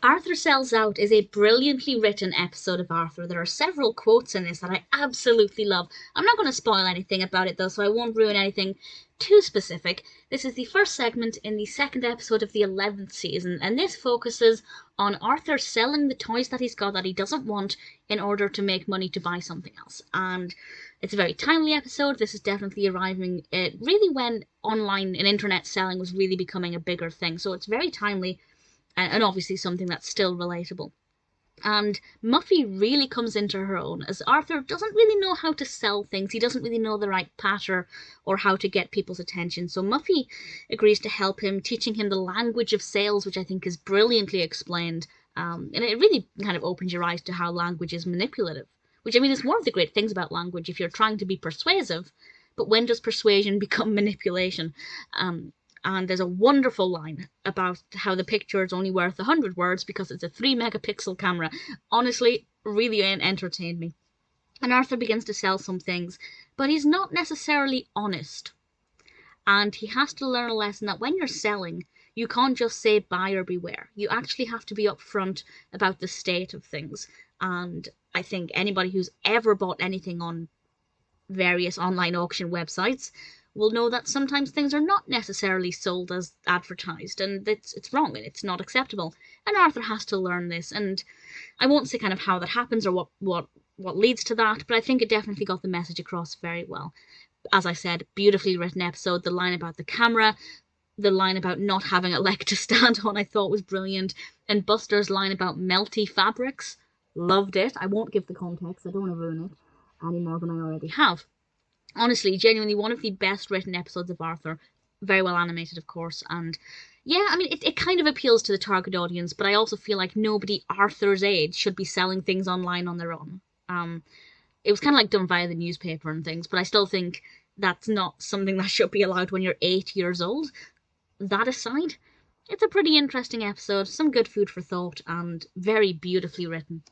Arthur Sells Out is a brilliantly written episode of Arthur. There are several quotes in this that I absolutely love. I'm not going to spoil anything about it though, so I won't ruin anything too specific. This is the first segment in the second episode of the 11th season, and this focuses on Arthur selling the toys that he's got that he doesn't want in order to make money to buy something else. And it's a very timely episode. This is definitely arriving really when online and internet selling was really becoming a bigger thing, so it's very timely and obviously something that's still relatable. And Muffy really comes into her own, as Arthur doesn't really know how to sell things. He doesn't really know the right patter or how to get people's attention. So Muffy agrees to help him, teaching him the language of sales, which I think is brilliantly explained. And it really kind of opens your eyes to how language is manipulative, which I mean is one of the great things about language if you're trying to be persuasive. But when does persuasion become manipulation? And there's a wonderful line about how the picture is only worth 100 words because it's a 3 megapixel camera. Honestly, really entertained me. And Arthur begins to sell some things, but he's not necessarily honest. And he has to learn a lesson that when you're selling, you can't just say buyer beware. You actually have to be upfront about the state of things. And I think anybody who's ever bought anything on various online auction websites will know that sometimes things are not necessarily sold as advertised, and it's wrong and it's not acceptable. And Arthur has to learn this, and I won't say kind of how that happens or what leads to that, but I think it definitely got the message across very well. As I said, beautifully written episode. The line about the camera, the line about not having a leg to stand on, I thought was brilliant, and Buster's line about melty fabrics, loved it. I won't give the context, I don't want to ruin it any more than I already have. Honestly, genuinely one of the best written episodes of Arthur. Very well animated, of course, and yeah, I mean, it kind of appeals to the target audience, but I also feel like nobody Arthur's age should be selling things online on their own. It was kind of like done via the newspaper and things, but I still think that's not something that should be allowed when you're 8 years old. That aside, it's a pretty interesting episode, some good food for thought, and very beautifully written.